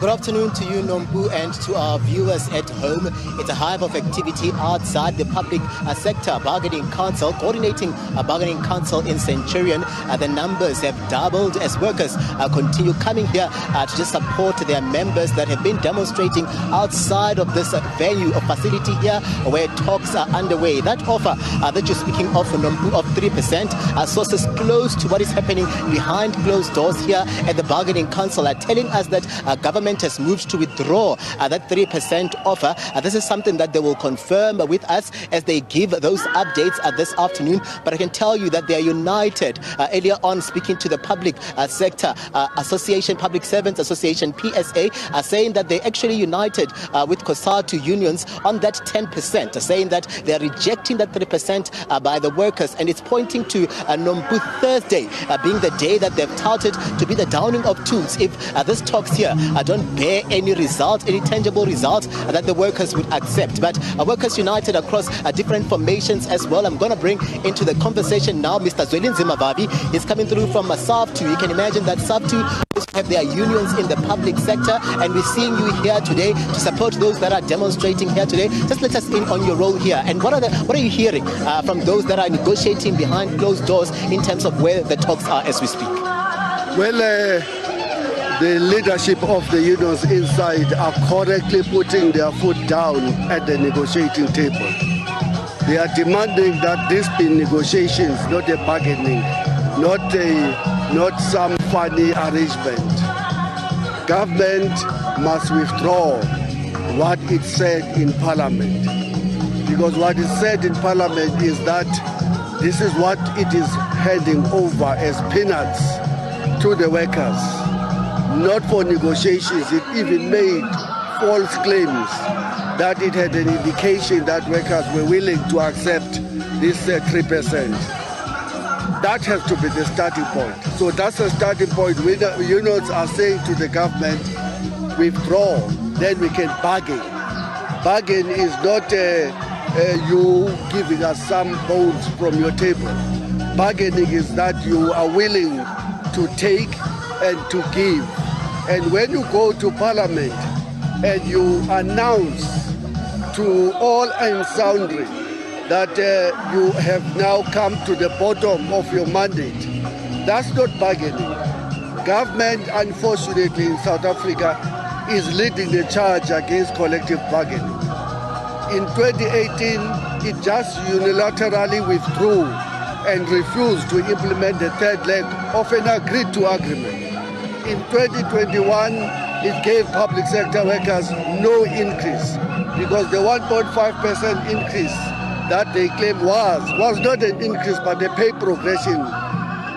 Good afternoon to you, Nombu, and to our viewers at home. It's a hive of activity outside the public sector bargaining council, coordinating a bargaining council in Centurion. The numbers have doubled as workers continue coming here to just support their members that have been demonstrating outside of this venue or facility here where talks are underway. That offer that you're speaking of, Nombu, of 3%, sources close to what is happening behind closed doors here at the bargaining council are telling us that government has moved to withdraw that 3% offer. This is something that they will confirm with us as they give those updates this afternoon. But I can tell you that they are united. Earlier on, speaking to the public sector association, Public Servants Association, PSA, are saying that they actually united with COSATU unions on that 10%, saying that they are rejecting that 3% by the workers. And it's pointing to Nombu Thursday being the day that they've touted to be the downing of tools if these talks here don't bear any result, any tangible result that the workers would accept. But Workers United across different formations as well. I'm going to bring into the conversation now Mr. Zwelinzima Vavi. He's coming through from SABC. You can imagine that SABC have their unions in the public sector, and we're seeing you here today to support those that are demonstrating here today. Just let us in on your role here, and what are you hearing from those that are negotiating behind closed doors in terms of where the talks are as we speak? Well, the leadership of the unions inside are correctly putting their foot down at the negotiating table. They are demanding that this be negotiations, not a bargaining, not some funny arrangement. Government must withdraw what it said in Parliament, because what is said in Parliament is that this is what it is handing over as peanuts to the workers, not for negotiations. It even made false claims that it had an indication that workers were willing to accept this 3%. That has to be the starting point. So that's the starting point. Unions are saying to the government, withdraw, then we can bargain. Bargain is not you giving us some bones from your table. Bargaining is that you are willing to take and to give. And when you go to Parliament and you announce to all and sundry that you have now come to the bottom of your mandate, that's not bargaining. Government, unfortunately, in South Africa is leading the charge against collective bargaining. In 2018, it just unilaterally withdrew and refused to implement the third leg of an agreed-to agreement. In 2021, it gave public sector workers no increase, because the 1.5% increase that they claim was not an increase but a pay progression.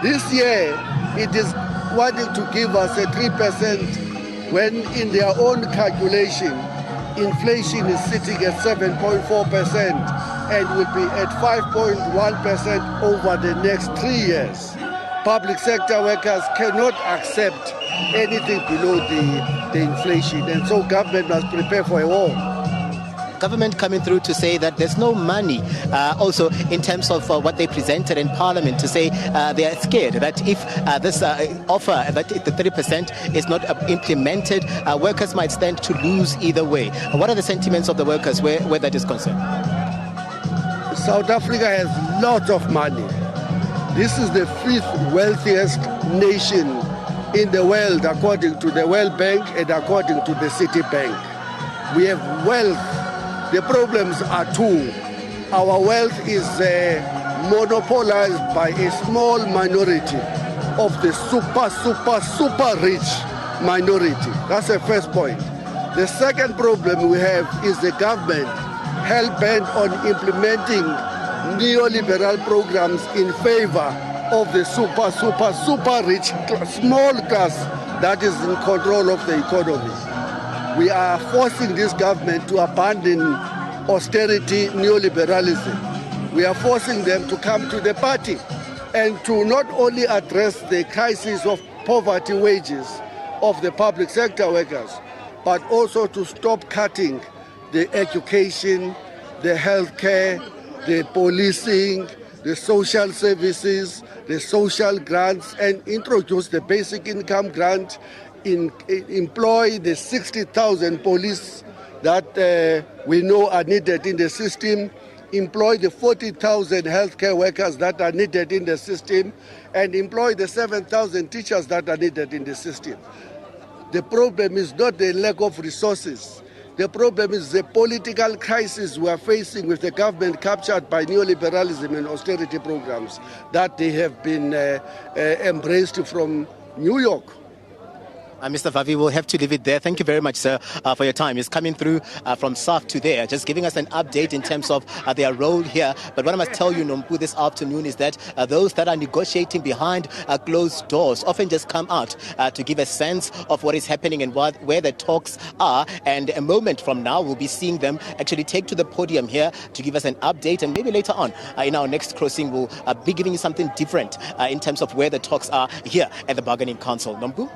This year, it is wanting to give us a 3% when in their own calculation, inflation is sitting at 7.4% and will be at 5.1% over the next 3 years. Public sector workers cannot accept anything below the inflation, and so government must prepare for a war. Government coming through to say that there's no money, also in terms of what they presented in Parliament, to say they are scared that if this offer, that if the 3% is not implemented, workers might stand to lose either way. What are the sentiments of the workers where that is concerned? South Africa has lots of money. This is the 5th wealthiest nation in the world according to the World Bank and according to the Citibank. We have wealth. The problems are two. Our wealth is monopolized by a small minority of the super rich minority. That's the first point. The second problem we have is the government hell-bent on implementing neoliberal programs in favor of the super rich small class that is in control of the economy. We are forcing this government to abandon austerity neoliberalism. We are forcing them to come to the party and to not only address the crisis of poverty wages of the public sector workers, but also to stop cutting the education, the healthcare, the policing, the social services, the social grants, and introduce the basic income grant employ the 60,000 police that we know are needed in the system, employ the 40,000 healthcare workers that are needed in the system, and employ the 7,000 teachers that are needed in the system. The problem is not the lack of resources. The problem is the political crisis we are facing with the government captured by neoliberalism and austerity programs that they have been embraced from New York. Mr. Vavi, we'll have to leave it there. Thank you very much, sir, for your time. It's coming through from south to there, just giving us an update in terms of their role here. But what I must tell you, Nompu, this afternoon is that those that are negotiating behind closed doors often just come out to give a sense of what is happening and where the talks are. And a moment from now, we'll be seeing them actually take to the podium here to give us an update. And maybe later on, in our next crossing, we'll be giving you something different in terms of where the talks are here at the Bargaining Council. Nompu?